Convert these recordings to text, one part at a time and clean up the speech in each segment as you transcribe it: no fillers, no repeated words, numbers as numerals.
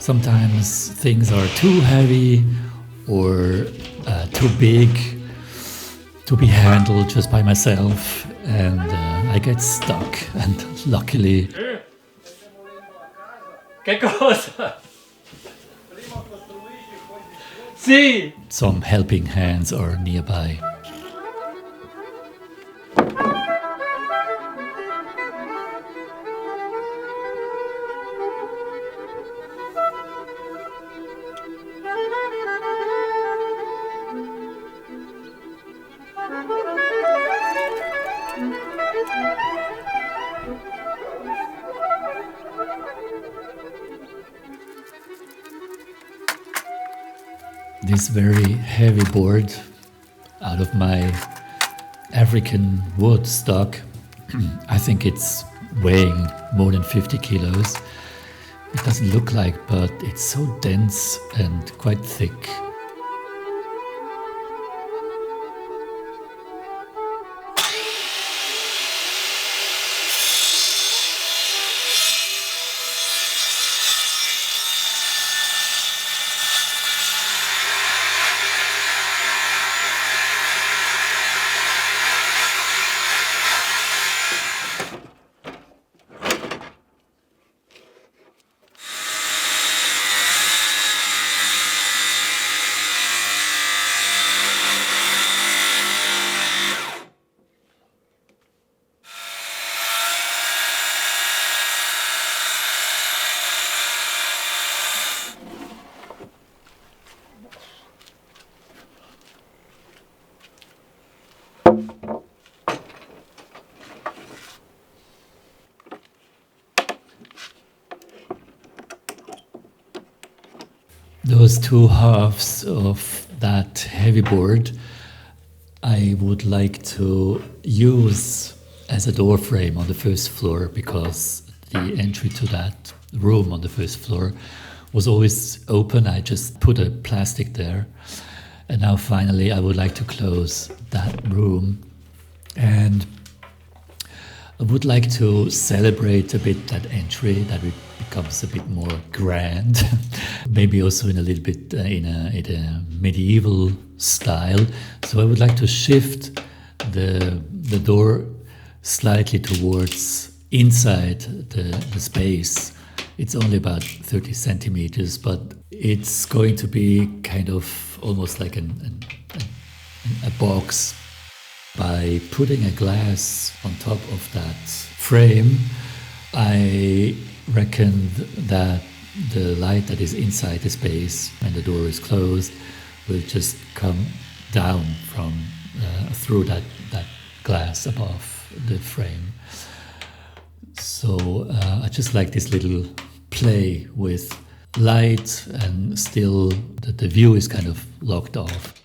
Sometimes things are too heavy or too big to be handled just by myself, and I get stuck. And luckily, che cosa? Sì! some helping hands are nearby. This very heavy board out of my African wood stock, I think it's weighing more than 50 kilos. It doesn't look like, but it's so dense and quite thick. Those two halves of that heavy board I would like to use as a door frame on the first floor, because the entry to that room on the first floor was always open. I just put a plastic there, and now finally I would like to close that room, and I would like to celebrate a bit that entry, that it becomes a bit more grand, maybe also in a little bit in a medieval style. So I would like to shift the door slightly towards inside the space. It's only about 30 centimeters, but it's going to be kind of almost like a box. By putting a glass on top of that frame, I reckoned that the light that is inside the space when the door is closed will just come down from through that glass above the frame. So I just like this little play with light, and still the view is kind of locked off.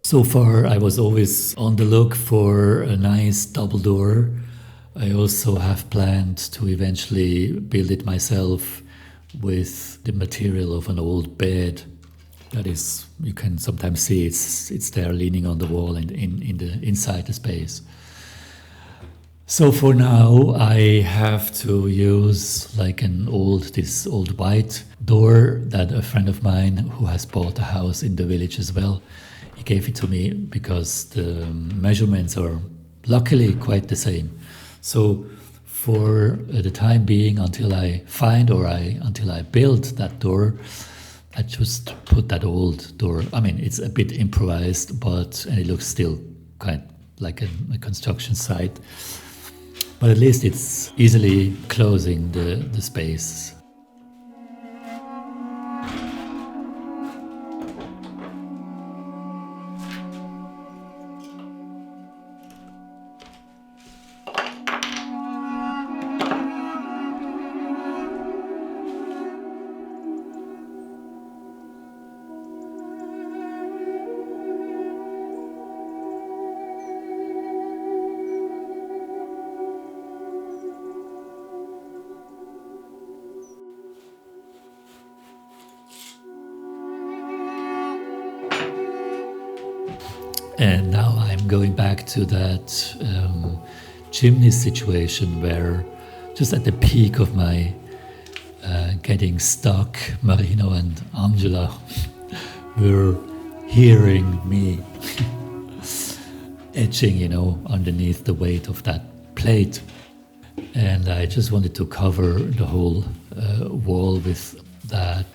So far, I was always on the look for a nice double door. I also have planned to eventually build it myself with the material of an old bed. That is, you can sometimes see it's there leaning on the wall and in the inside the space. So for now, I have to use like this old white door that a friend of mine who has bought a house in the village as well, he gave it to me because the measurements are luckily quite the same. So for the time being, until I find until I build that door, I just put that old door. I mean, it's a bit improvised, and it looks still kind of like a construction site. But at least it's easily closing the space. And now I'm going back to that chimney situation where just at the peak of my getting stuck, Marino and Angela were hearing me etching, underneath the weight of that plate. And I just wanted to cover the whole wall with that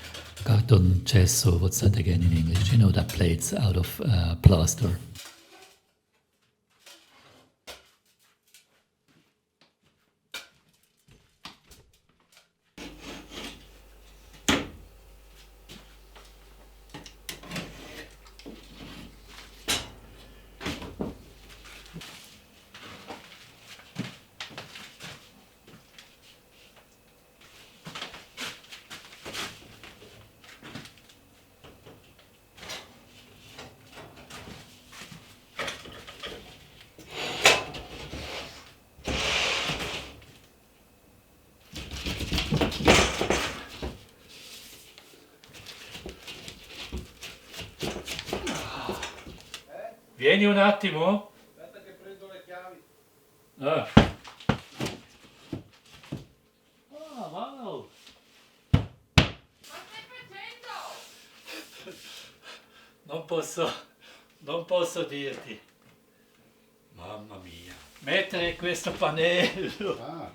carton gesso, what's that again in English? That plate's out of plaster. Vieni un attimo. Aspetta che prendo le chiavi. Ah. Ah, wow. Ma stai facendo? Non posso dirti. Mamma mia. Mettere questo pannello. Ah.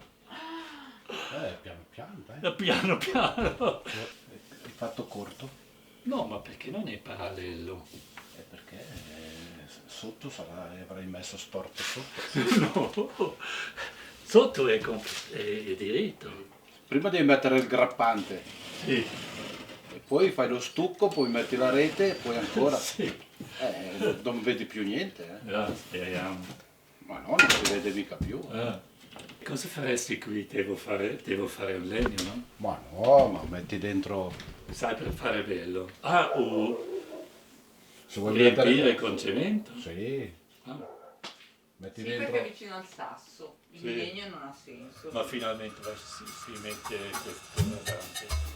Piano piano, dai. Piano piano. Hai fatto corto? No, ma perché non è parallelo? Perché sotto avrai messo storto sotto. No. Sotto è diritto. Prima devi mettere il grappante. Sì. E poi fai lo stucco, poi metti la rete e poi ancora. Sì. Non vedi più niente. Speriamo. Ma no, non si vede mica più. Cosa faresti qui? Devo fare un legno, no? Ma no, ma metti dentro. Sai, per fare bello. Se vuoi Riempire con cemento? Sì. Ah. Metti Sì, dentro. perché è vicino al sasso. Il Sì. legno non ha senso. Ma finalmente si mette questo davanti.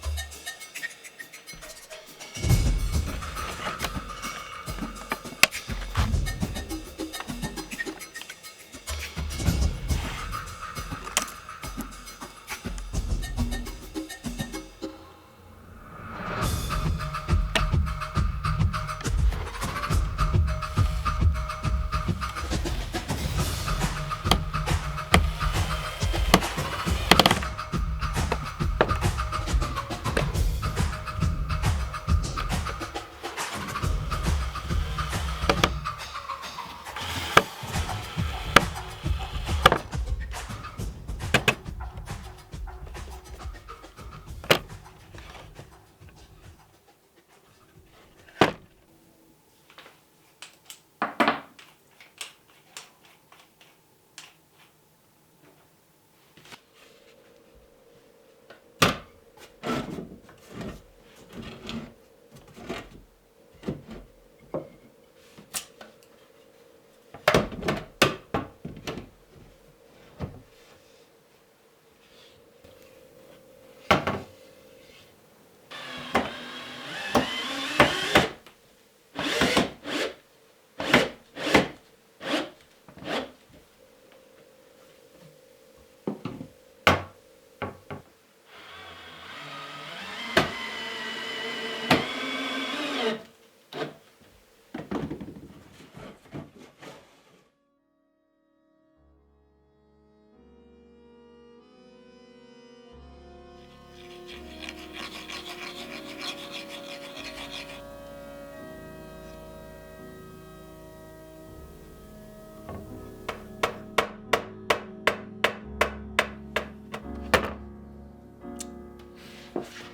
Ecco.